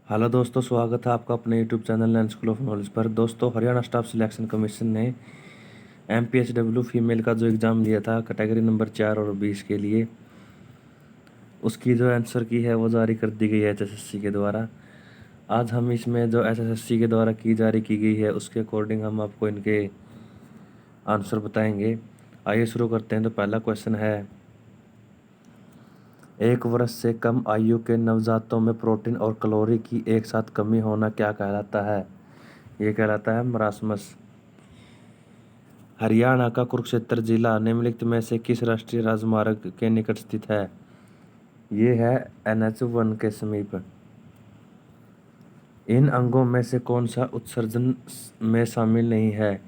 Hello दोस्तों, स्वागत है आपका अपने YouTube channel land school of knowledge पर। दोस्तों, हरियाणा स्टाफ सिलेक्शन कमीशन ने MPHW फीमेल का जो एग्ज़ाम लिया था कैटेगरी नंबर 4 और 20 के लिए, उसकी जो आंसर की है वो जारी कर दी गई है HSSC के द्वारा। आज हम इसमें जो HSSC के द्वारा की जारी की गई है उसके अकॉर्डिंग हम आपको इनके आंसर बताएंगे। आइए शुरू करते हैं। तो पहला क्वेश्चन है, 1 वर्ष से कम आयु के नवजातों में प्रोटीन और कैलोरी की एक साथ कमी होना क्या कहलाता है? ये कहलाता है मरासमस। हरियाणा का कुरुक्षेत्र जिला निम्नलिखित में से किस राष्ट्रीय राजमार्ग के निकट स्थित है? ये है NH1 के समीप। इन अंगों में से कौन सा उत्सर्जन में शामिल नहीं है?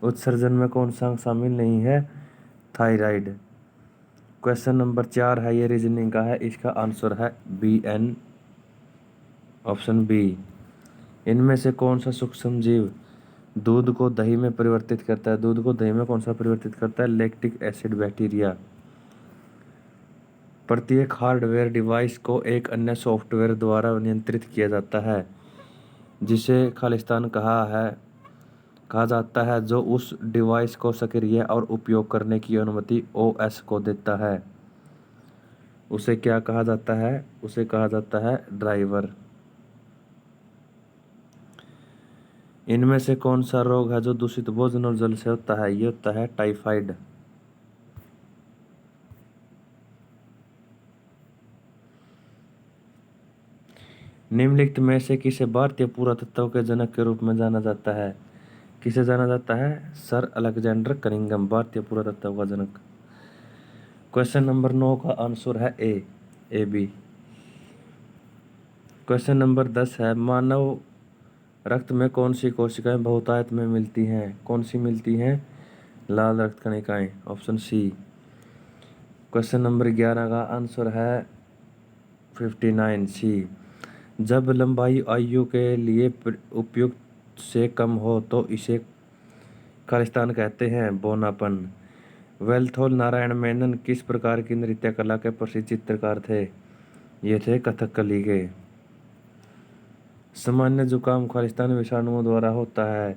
उत्सर्जन में कौन सा शामिल नहीं है? थायराइड। क्वेश्चन नंबर 4 है, ये रीजनिंग का है। इसका आंसर है BN, ऑप्शन बी। इनमें से कौन सा सूक्ष्म जीव दूध को दही में परिवर्तित करता है? दूध को दही में कौन सा परिवर्तित करता है? Lactic acid bacteria. प्रत्येक हार्डवेयर डिवाइस को एक अन्य सॉफ्टवेयर द्वारा नियंत्रित किया जाता है, जिसे खालिस्तान कहा जाता है, जो उस डिवाइस को सक्रिय और उपयोग करने की अनुमति OS को देता है। उसे क्या कहा जाता है? उसे कहा जाता है ड्राइवर। इनमें से कौन सा रोग है जो दूषित भोजन और जल से होता है? ये होता है टाइफाइड। निम्नलिखित में से किसे भारतीय पुरातत्व के जनक के रूप में जाना जाता है? किसे जाना जाता है? सर अलेक्जेंडर कनिंघम, भारतीय पुरातत्व का जनक। क्वेश्चन नंबर 9 का आंसर है AB। क्वेश्चन नंबर 10 है, मानव रक्त में कौन सी कोशिकाएं बहुतायत में मिलती हैं? कौन सी मिलती हैं? लाल रक्त कणिकाएं, ऑप्शन सी। क्वेश्चन नंबर 11 का आंसर है 59 सी। जब लंबाई आयु के लिए उपयुक्त से कम हो तो इसे खालिस्तान कहते हैं, बौनापन। वेलथोल नारायण मेनन किस प्रकार की नृत्य कला के प्रसिद्ध चित्रकार थे? ये थे कथकली के। सामान्य जुकाम खालिस्तान विषाणुओं द्वारा होता है,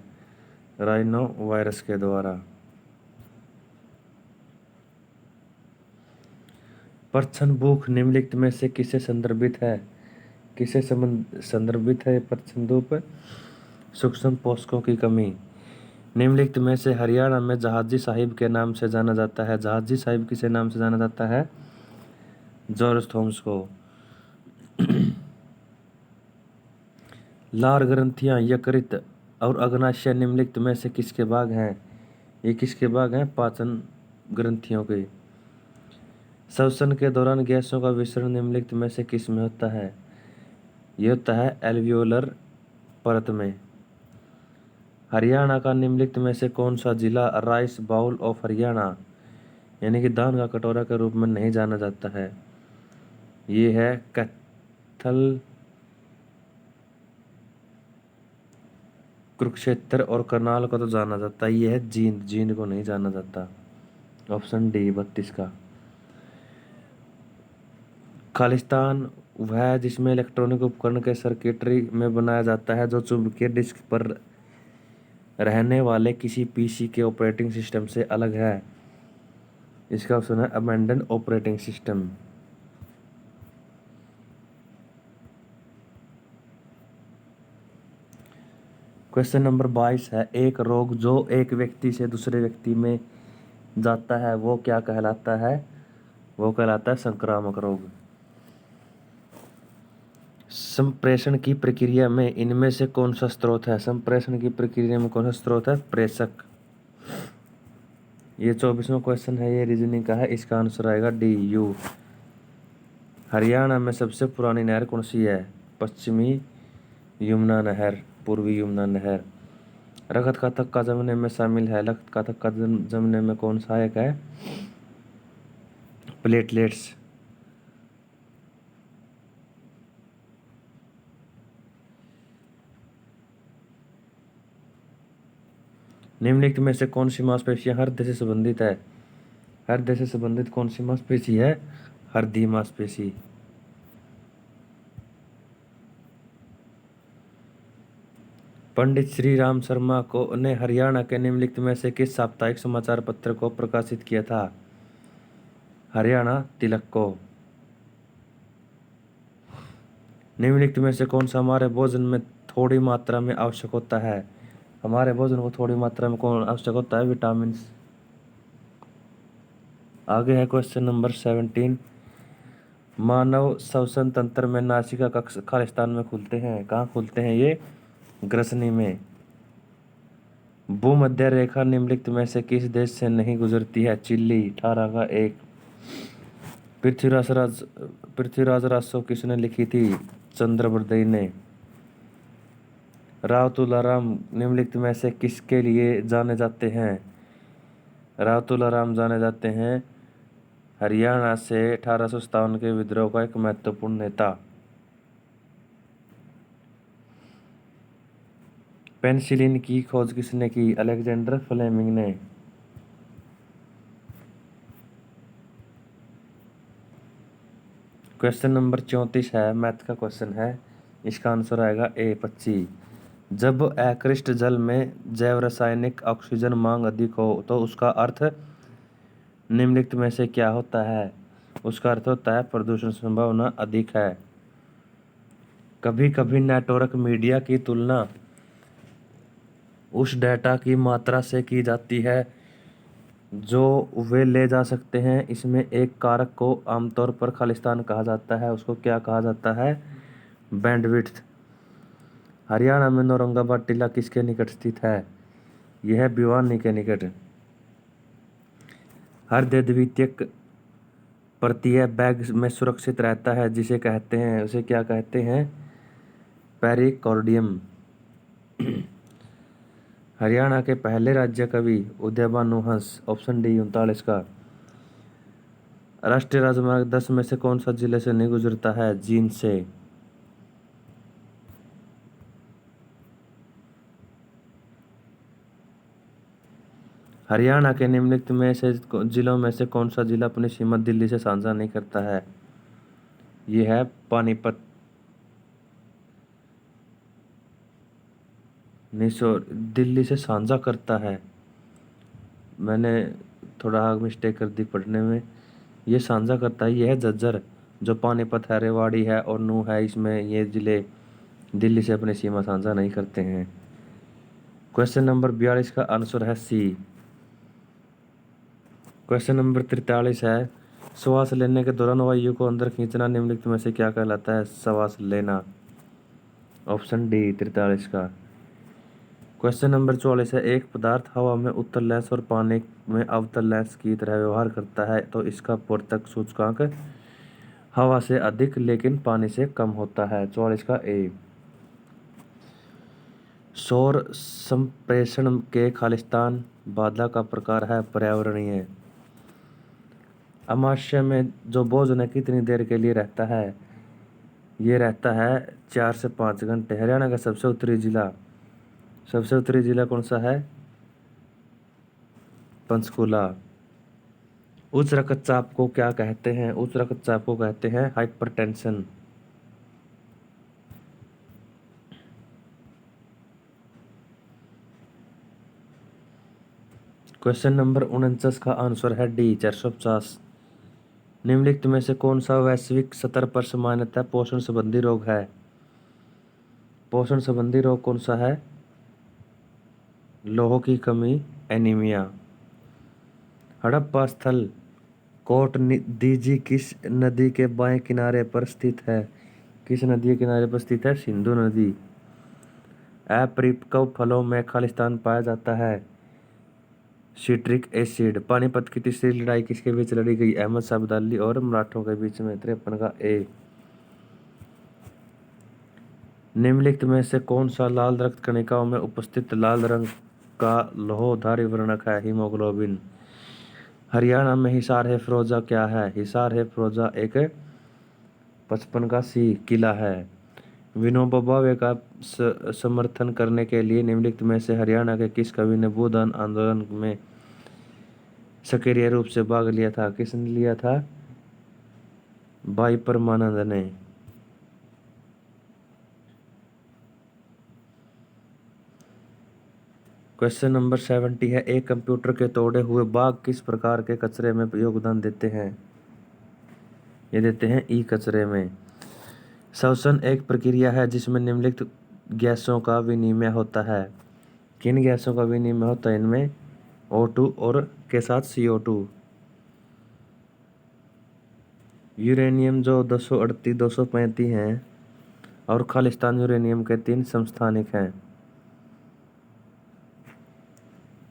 राइनो वायरस के द्वारा। प्रच्छन्न निम्नलिखित में से किसे संदर्भित है? किसे संदर्भित है प्रच्छन्न? सूक्ष्म पोषकों की कमी। निम्नलिखित में से हरियाणा में जहाजी साहिब के नाम से जाना जाता है? जहाजी साहिब किसे नाम से जाना जाता है? जॉर्ज थॉमस को। लार ग्रंथियां यकृत और अग्नाशय निम्नलिखित में से किसके भाग हैं? ये किसके भाग हैं? पाचन ग्रंथियों के। श्वसन के दौरान गैसों का विसरण निम्नलिखित में से किस में होता है? ये होता है एल्वियोलर परत में। हरियाणा का निम्नलिखित में से कौन सा जिला राइस बाउल ऑफ हरियाणा यानी कि दान का कटोरा के रूप में नहीं जाना जाता है? ये है कैथल, कुरुक्षेत्र और करनाल को तो जाना जाता है। ये है जींद, जींद को नहीं जाना जाता, ऑप्शन डी 32 का। खालिस्तान वह है जिसमें इलेक्ट्रॉनिक उपकरण के सर्किटरी में बनाया जाता है जो चुंबकीय डिस्क पर रहने वाले किसी PC के ऑपरेटिंग सिस्टम से अलग है। इसका ऑप्शन है abandon operating system. Question number 22 है, एक रोग जो एक व्यक्ति से दूसरे व्यक्ति में जाता है वो क्या कहलाता है? वो कहलाता है संक्रामक रोग। संप्रेषण की प्रक्रिया में इनमें से कौन सा स्रोत है? संप्रेषण की प्रक्रिया में कौन सा स्रोत है? प्रेषक। ये 24वां क्वेश्चन है, ये रीजनिंग का है। इसका आंसर आएगा DU। हरियाणा में सबसे पुरानी नहर कौन सी है? पश्चिमी यमुना नहर, पूर्वी यमुना नहर। रक्त का थक्का जमने में शामिल है। रक्त का थक्का जमने में कौन सहायक है? प्लेटलेट्स। निम्नलिखित में से कौन सी मांसपेशियां हृदय से संबंधित है? हृदय से संबंधित कौन सी मांसपेशी है? हृदय मांसपेशी। पंडित श्री राम शर्मा को ने हरियाणा के निम्नलिखित में से किस साप्ताहिक समाचार पत्र को प्रकाशित किया था? हरियाणा तिलक को। निम्नलिखित में से कौन सा हमारे भोजन में थोड़ी मात्रा में आवश्यक होता है? हमारे भोजन को थोड़ी मात्रा में कौन आवश्यक होता है? विटामिन। आगे है क्वेश्चन नंबर 17। मानव श्वसन तंत्र में नासिका कक्ष खालिस्तान स्थान में खुलते हैं। कहाँ खुलते हैं ये? ग्रसनी में। भूमध्य रेखा निम्नलिखित में से किस देश से नहीं गुजरती है? चिली। 18 का 1। पृथ्वीराज रासो किसने लिखी थी? चंद्रबरदई ने। राव तुलाराम निम्नलिखित में से किसके लिए जाने जाते हैं? राव तुलाराम जाने जाते हैं हरियाणा से 1857 के विद्रोह का एक महत्वपूर्ण नेता। पेनिसिलिन की खोज किसने की? अलेक्जेंडर फ्लेमिंग ने। क्वेश्चन नंबर 34 है, मैथ का क्वेश्चन है। इसका आंसर आएगा ए 25। जब अकृष्ट जल में जैव रासायनिक ऑक्सीजन मांग अधिक हो तो उसका अर्थ निम्नलिखित में से क्या होता है? उसका अर्थ होता है प्रदूषण संभावना अधिक है। कभी कभी नेटवर्क मीडिया की तुलना उस डेटा की मात्रा से की जाती है जो वे ले जा सकते हैं। इसमें एक कारक को आमतौर पर खालिस्तान कहा जाता है। उसको क्या कहा जाता है? बैंडविड्थ। हरियाणा में औरंगाबाद टीला किसके निकट स्थित है? यह भिवानी के निकट। हर द्वितीयक परतीय बैग में सुरक्षित रहता है जिसे कहते हैं, उसे क्या कहते हैं? पेरिकॉर्डियम। हरियाणा के पहले राज्य कवि उदयभानु हंस। ऑप्शन डी 39 का। राष्ट्रीय राजमार्ग 10 में से कौन सा जिले से नहीं गुजरता है? जींद से। हरियाणा के निम्नलिखित में से जिलों में से कौन सा जिला अपनी सीमा दिल्ली से साझा नहीं करता है? यह है पानीपत। दिल्ली से साझा करता है, मैंने थोड़ा मिस्टेक कर दी पढ़ने में। ये साझा करता है, ये है झज्जर। जो पानीपत है, रेवाड़ी है और नूह है, इसमें ये जिले दिल्ली से अपनी सीमा साझा नहीं करते हैं। क्वेश्चन नंबर 42 का आंसर है सी। क्वेश्चन नंबर 43 है, श्वास लेने के दौरान वायु को अंदर खींचना निम्नलिखित में से क्या कहलाता है? श्वास लेना। ऑप्शन डी 43 का। क्वेश्चन नंबर 44 है, एक पदार्थ हवा में उत्तल लेंस और पानी में अवतल लेंस की तरह व्यवहार करता है तो इसका अपवर्तक सूचकांक हवा से अधिक लेकिन पानी से कम होता है। 44 का ए। सौर संप्रेषण के खालिस्तान बाधा का प्रकार है पर्यावरणीय। अमावस्या में जो भोजन कितनी देर के लिए रहता है? ये रहता है 4 से 5 घंटे। हरियाणा का सबसे उत्तरी जिला कौन सा है? पंचकूला। उच्च रक्तचाप को क्या कहते हैं? उच्च रक्तचाप को कहते हैं हाइपरटेंशन। क्वेश्चन नंबर 49 का आंसर है डी 450। निम्नलिखित में से कौन सा वैश्विक स्तर पर सामान्यतः पोषण संबंधी रोग है? पोषण संबंधी रोग कौन सा है? लोह की कमी, एनीमिया। हड़प्पा स्थल कोट दीजी किस नदी के बाएं किनारे पर स्थित है? किस नदी के किनारे पर स्थित है? सिंधु नदी। अपरिपक्व फलों में खालिस्तान पाया जाता है सिट्रिक एसिड। पानीपत की तीसरी लड़ाई किसके बीच लड़ी गई? अहमद शाह अब्दाली और मराठों के बीच में। 53 का ए। निम्नलिखित में से कौन सा लाल रक्त कणिकाओं में उपस्थित लाल रंग का लोहधारी वर्णक है? हीमोग्लोबिन। हरियाणा में हिसार है फिरोजा क्या है? हिसार है फिरोजा एक 55 का सी किला है। विनोबा भावे का समर्थन करने के लिए निम्नलिखित में से हरियाणा के किस कवि ने भूदान आंदोलन में सक्रिय रूप से भाग लिया था? किसने लिया था? भाई परमानंद ने। क्वेश्चन नंबर 70 है, एक कंप्यूटर के तोड़े हुए भाग किस प्रकार के कचरे में योगदान देते हैं? ये देते हैं ई कचरे में। श्वसन एक प्रक्रिया है जिसमें निम्नलिखित गैसों का विनिमय होता है। किन गैसों का विनिमय होता है इनमें? O2 और के साथ CO2। यूरेनियम जो 238 235 हैं और खालिस्तान यूरेनियम के 3 समस्थानिक हैं।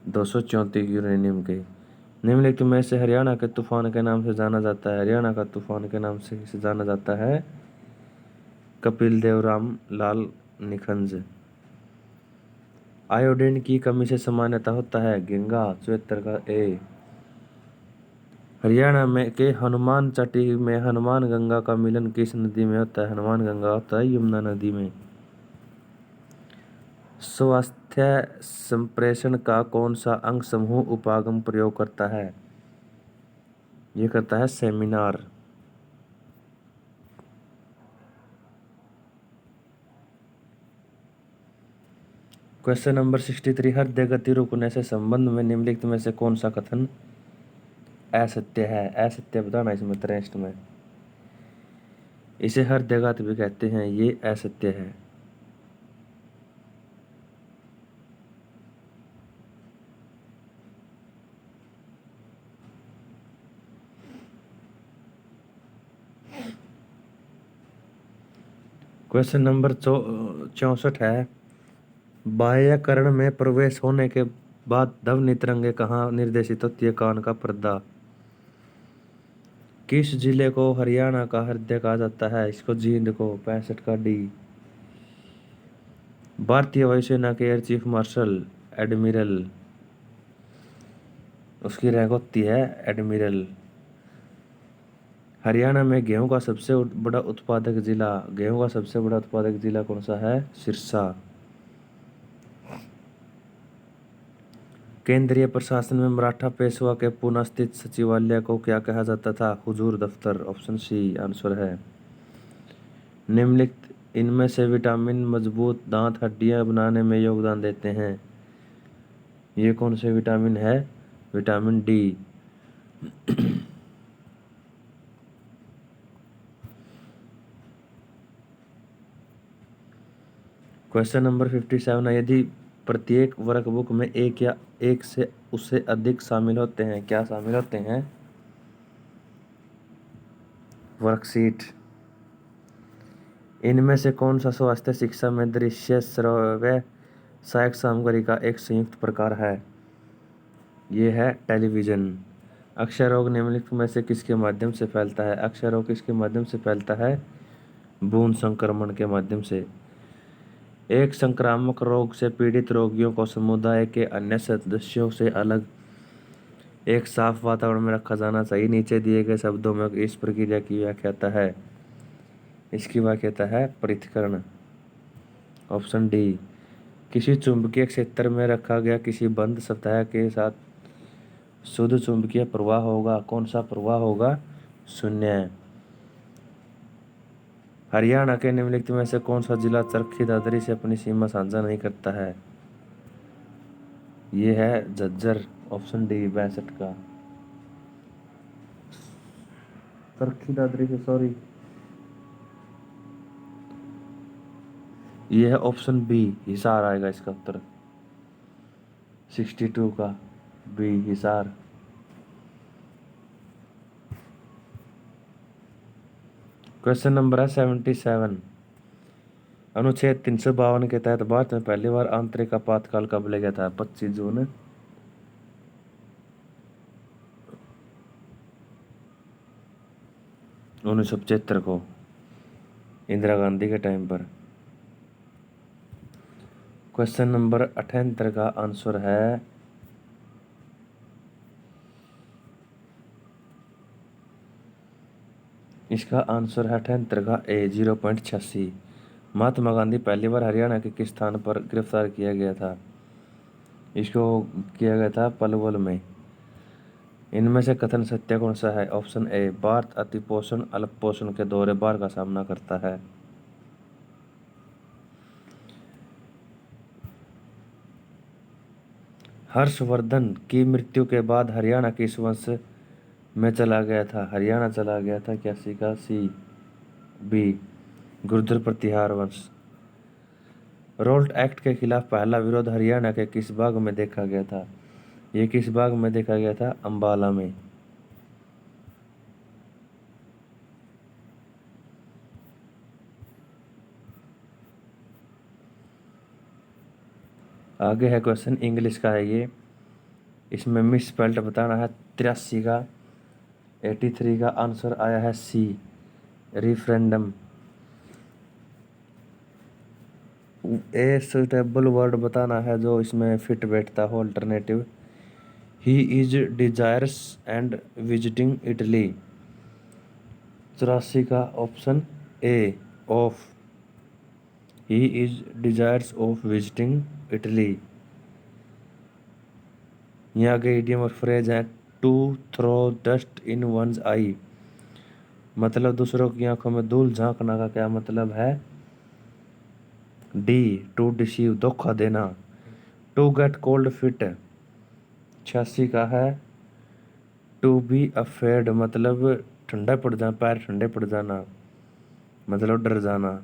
234 यूरेनियम के। निम्नलिखित में से हरियाणा के तूफान के नाम से जाना जाता है। हरियाणा का तूफान के नाम से जाना जाता है कपिल देव राम लाल निखंज। आयोडीन की कमी से सामान्यतः होता है गेंगा। 74 का ए। हरियाणा में के हनुमान चट्टी में हनुमान गंगा का मिलन किस नदी में होता है? हनुमान गंगा होता है यमुना नदी में। स्वास्थ्य संप्रेषण का कौन सा अंग समूह उपागम प्रयोग करता है? ये करता है सेमिनार। क्वेश्चन नंबर 63, हृदय गति रुकने से संबंध में निम्नलिखित में से कौन सा कथन असत्य है? असत्य बताना इसमें टेस्ट में। इसे हृदयघात भी कहते हैं, ये असत्य है। क्वेश्चन नंबर 64 है, बाह्यकर्ण में प्रवेश होने के बाद ध्वनि तरंगे कहाँ निर्देशित होती है? कान का पर्दा। किस जिले को हरियाणा का हृदय कहा जाता है? इसको जींद को। 65 का डी। भारतीय वायुसेना के एयर चीफ मार्शल एडमिरल, उसकी रैंक होती है एडमिरल। हरियाणा में गेहूं का सबसे बड़ा उत्पादक जिला, गेहूं का सबसे बड़ा उत्पादक जिला कौन सा है? सिरसा। केंद्रीय प्रशासन में मराठा पेशवा के पुणे स्थित सचिवालय को क्या कहा जाता था? हुजूर दफ्तर। ऑप्शन सी आंसर है। निम्नलिखित इनमें से विटामिन मजबूत दांत हड्डियां बनाने में योगदान देते हैं। ये कौन से विटामिन है? Vitamin D. क्वेश्चन नंबर 57 है, यदि प्रत्येक वर्कबुक में एक या एक से उससे अधिक शामिल होते हैं, क्या शामिल होते हैं? वर्कशीट। इनमें से कौन सा स्वास्थ्य शिक्षा में दृश्य श्रव्य सहायक सामग्री का एक संयुक्त प्रकार है? ये है टेलीविजन। अक्षय रोग निम्नलिखित में से किसके माध्यम से फैलता है? अक्षय रोग किसके माध्यम से फैलता है? बूंद संक्रमण के माध्यम से। एक संक्रामक रोग से पीड़ित रोगियों को समुदाय के अन्य सदस्यों से अलग एक साफ वातावरण में रखा जाना चाहिए। नीचे दिए गए शब्दों में इस प्रक्रिया की व्याख्याता है। इसकी व्याख्याता है पृथक्करण। Option D. किसी चुंबकीय क्षेत्र में रखा गया किसी बंद सतह के साथ शुद्ध चुंबकीय प्रवाह होगा। कौन सा प्रवाह होगा? शून्य। हरियाणा के निम्नलिखित में से कौन सा जिला चरखी दादरी से अपनी सीमा साझा नहीं करता है? ये है झज्जर। ऑप्शन डी 62 का। चरखी दादरी से, सॉरी, ये है ऑप्शन बी हिसार आएगा इसका उत्तर। 62 का बी हिसार। क्वेश्चन नंबर है 77, अनुच्छेद 352 के तहत भारत में पहली बार आंतरिक आपातकाल कब ले गया था? 25 जून 1975 को, इंदिरा गांधी के टाइम पर। क्वेश्चन नंबर 78 का आंसर है इसका आंसर है 78 का ए 0.86। महात्मा गांधी पहली बार हरियाणा के किस स्थान पर गिरफ्तार किया गया था? इसको किया गया था पलवल में। इनमें से कथन सत्य कौन सा है? ऑप्शन ए, भारत अतिपोषण अल्पपोषण के दोहरे भार का सामना करता है। हर्षवर्धन की मृत्यु के बाद हरियाणा किस वंश में चला गया था? हरियाणा चला गया था 81 का सी बी गुर्जर प्रतिहार वंश। रोल्ट एक्ट के खिलाफ पहला विरोध हरियाणा के किस भाग में देखा गया था? ये किस भाग में देखा गया था? अंबाला में। आगे है क्वेश्चन, इंग्लिश का है ये। इसमें मिस स्पेल्ट बताना है। 83 का 83 का आंसर आया है C referendum. A suitable word बताना है जो इसमें फिट बैठता हो, alternative. He is desires and visiting Italy. 84 का option A of. He is desires of visiting Italy. यहाँ आगे इडियम और फ्रेज है। To throw dust in one's eye, मतलब दूसरों की आंखों में धूल झांकना का क्या मतलब है? डी टू डिसीव, धोखा देना। To get cold fit. 86 का है टू बी अफेड, मतलब ठंडा पड़ जाना, पैर ठंडे पड़ जाना, मतलब डर जाना।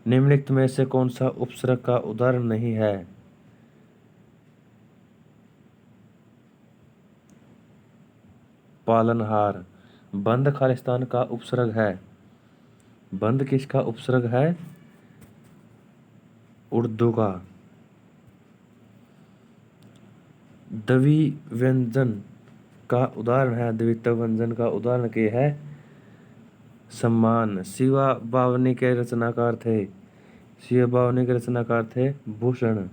निम्नलिखित में से कौन सा उपसर्ग का उदाहरण नहीं है? पालनहार। बंद खालिस्तान का उपसर्ग है। बंद किसका उपसर्ग है? उर्दू का। द्विव्यंजन का उदाहरण है। द्वित्व व्यंजन का उदाहरण क्या है? सम्मान। शिवा बावनी के रचनाकार थे। शिवा बावनी के रचनाकार थे भूषण।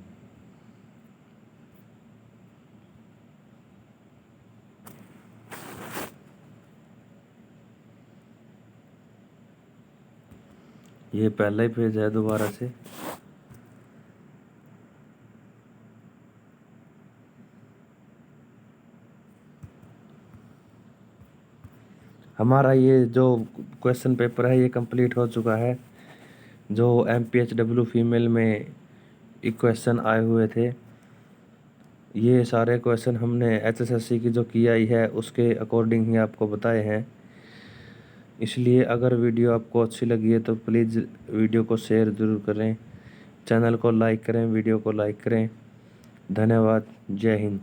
ये पहला ही पेज है दोबारा से। हमारा ये जो क्वेश्चन पेपर है ये कंप्लीट हो चुका है। जो MPHW फीमेल में क्वेश्चन आए हुए थे, ये सारे क्वेश्चन हमने HSSC की जो की आई है उसके अकॉर्डिंग ही आपको बताए हैं। इसलिए अगर वीडियो आपको अच्छी लगी है तो प्लीज़ वीडियो को शेयर ज़रूर करें, चैनल को लाइक करें, वीडियो को लाइक करें। धन्यवाद। जय हिंद।